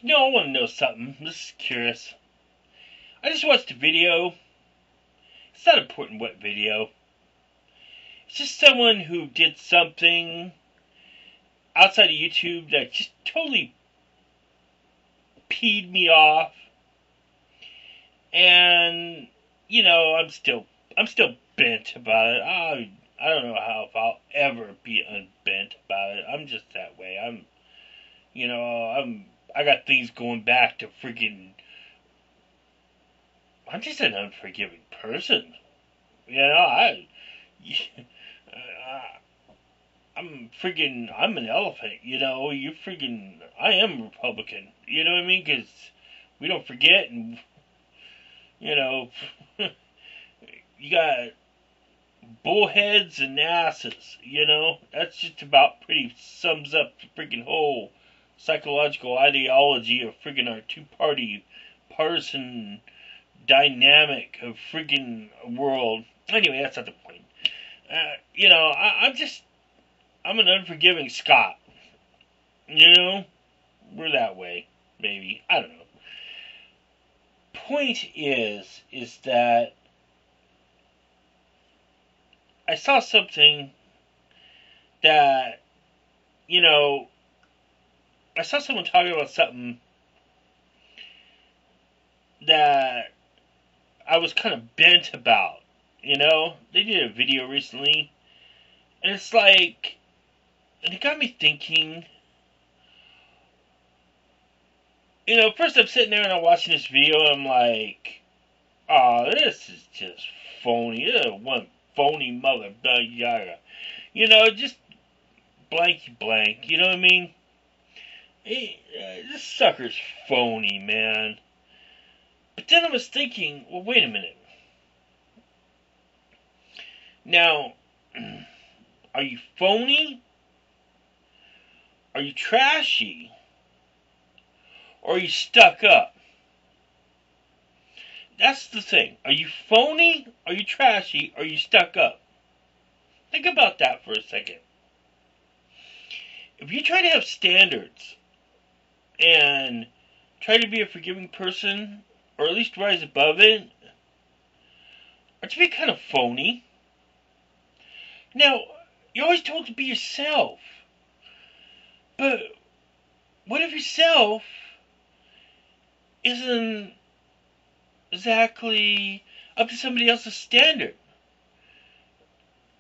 I want to know something. This is curious. I just watched a video. It's not important what video. It's just someone who did something outside of YouTube that just totally peed me off. And, I'm still bent about it. I don't know how if I'll ever be unbent about it. I'm just that way. I got things going back to freaking. I'm just an unforgiving person. I'm an elephant. You freaking. I am Republican. You know what I mean? Because we don't forget, and you know, you got bullheads and asses. That's just about pretty sums up the freaking whole psychological ideology of freaking our two-party partisan dynamic of freaking world. Anyway, that's not the point. I'm an unforgiving Scot. We're that way, maybe. I don't know. Point is that I saw something that, I saw someone talking about something that I was kind of bent about. They did a video recently, and it's like, and it got me thinking. First I'm sitting there and I'm watching this video, and I'm like, oh, this is just phony. This is one phony mother yaga. Just blanky blank. You know what I mean? This sucker's phony, man. But then I was thinking, well, wait a minute. Now, are you phony? Are you trashy? Or are you stuck up? That's the thing. Are you phony? Are you trashy? Or are you stuck up? Think about that for a second. If you try to have standards and try to be a forgiving person, or at least rise above it, aren't you being kind of phony? Now, you're always told to be yourself. But what if yourself isn't exactly up to somebody else's standard?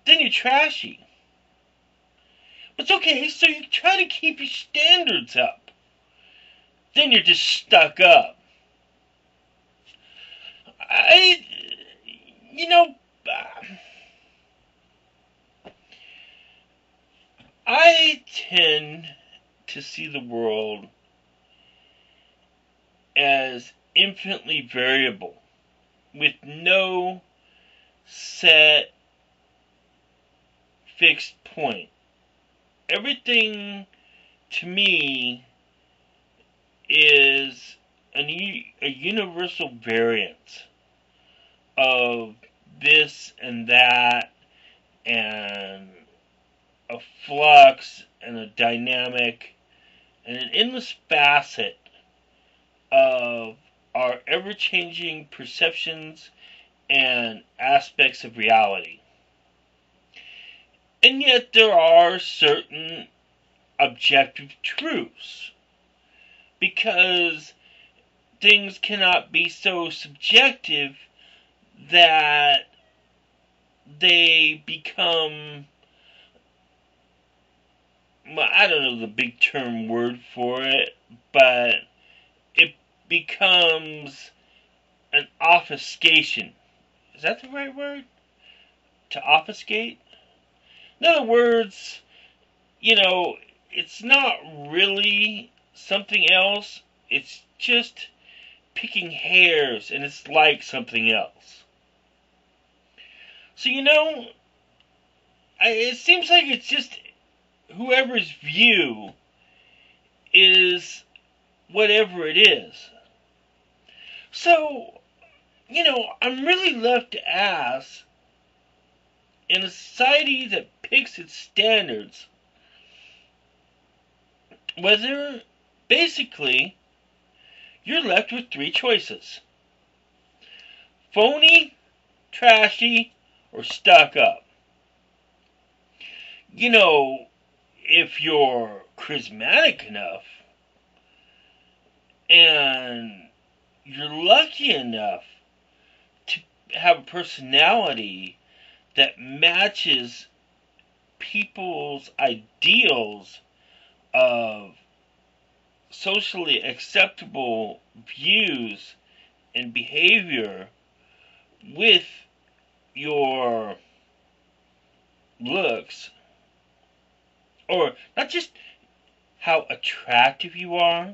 Then you're trashy. But it's okay, so you try to keep your standards up. Then you're just stuck up. I tend to see the world as infinitely variable, with no set fixed point. Everything to me is a universal variance of this and that, and a flux and a dynamic and an endless facet of our ever-changing perceptions and aspects of reality. And yet there are certain objective truths, because things cannot be so subjective that they become, I don't know the big term word for it, but it becomes an obfuscation. Is that the right word? To obfuscate? In other words, it's not really something else. It's just picking hairs, and it's like something else. So, it seems like it's just whoever's view is whatever it is. So, I'm really left to ask, in a society that picks its standards, whether basically you're left with three choices: phony, trashy, or stuck up. You know, if you're charismatic enough and you're lucky enough to have a personality that matches people's ideals of socially acceptable views and behavior with your looks, or not just how attractive you are,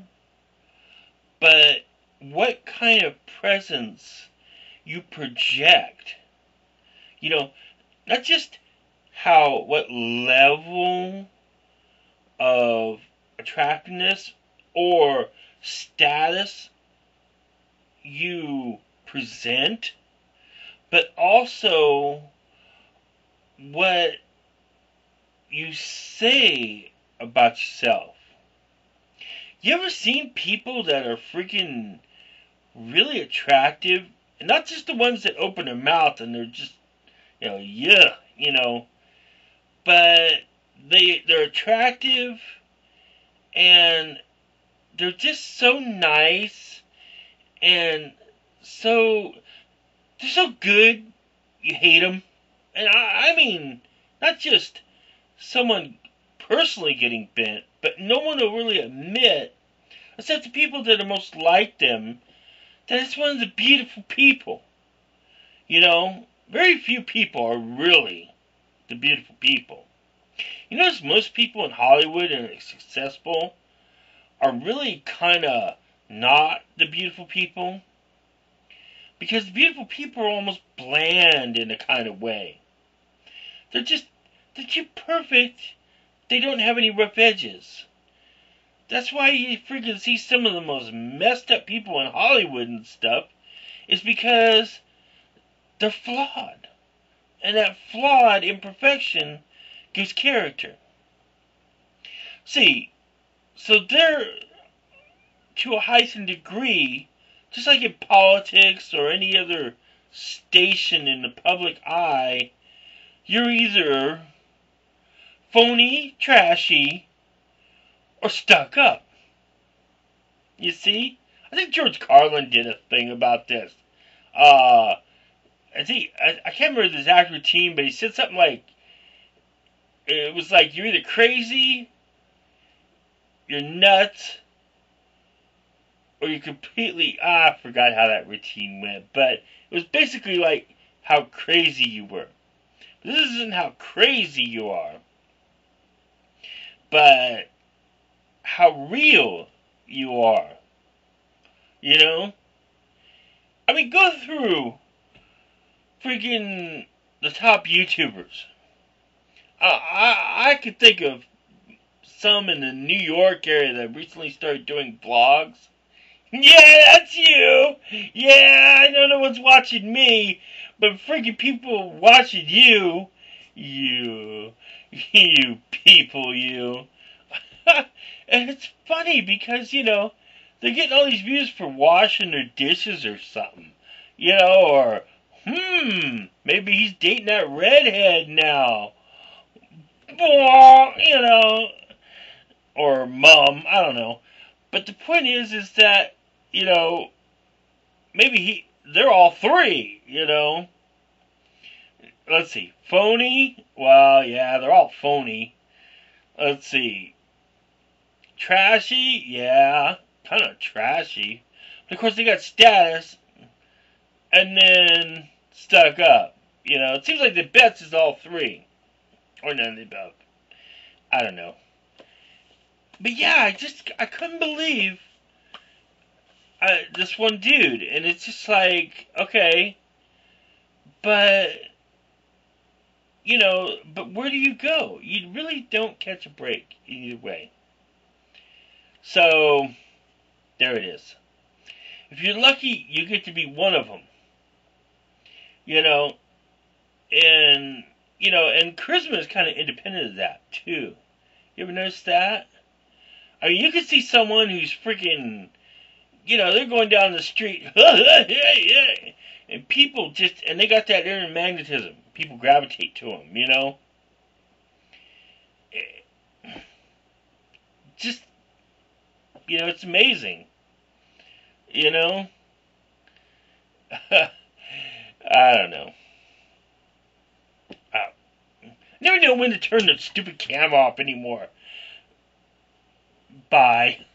but what kind of presence you project. You know, not just what level of attractiveness or status you present, but also what you say about yourself. You ever seen people that are freaking really attractive? And not just the ones that open their mouth and they're just, yeah, but they're attractive and they're just so nice and they're so good you hate them. And I mean, not just someone personally getting bent, but no one will really admit, except the people that are most like them, that it's one of the beautiful people. Very few people are really the beautiful people. You notice most people in Hollywood and successful are really kind of not the beautiful people. Because the beautiful people are almost bland in a kind of way. They're too perfect. They don't have any rough edges. That's why you freaking see some of the most messed up people in Hollywood and stuff, is because they're flawed. And that flawed imperfection gives character. See, so they're, to a heightened degree, just like in politics or any other station in the public eye, you're either phony, trashy, or stuck up. You see? I think George Carlin did a thing about this. I can't remember the exact routine, but he said something like, it was like, you're either crazy, you're nuts, or you completely, I forgot how that routine went, but it was basically like how crazy you were. But this isn't how crazy you are, but how real you are. I mean, go through freaking the top YouTubers. I could think of some in the New York area that recently started doing vlogs. Yeah, that's you. Yeah, I know no one's watching me, but freaking people watching you. You people, you. And it's funny because, they're getting all these views for washing their dishes or something. Or, maybe he's dating that redhead now. Or mom, I don't know. But the point is that, maybe they're all three, Let's see, phony? Well, yeah, they're all phony. Let's see. Trashy? Yeah, kind of trashy. But of course, they got status, and then stuck up. It seems like the best is all three. Or none of the above. I don't know. But yeah, I couldn't believe this one dude. And it's just like, okay, but, but where do you go? You really don't catch a break either way. So, there it is. If you're lucky, you get to be one of them. And, and charisma is kind of independent of that, too. You ever notice that? I mean, you could see someone who's freaking they're going down the street, and people and they got that inner magnetism. People gravitate to them, Just, it's amazing, you know? I don't know. I never know when to turn the stupid camera off anymore. Bye.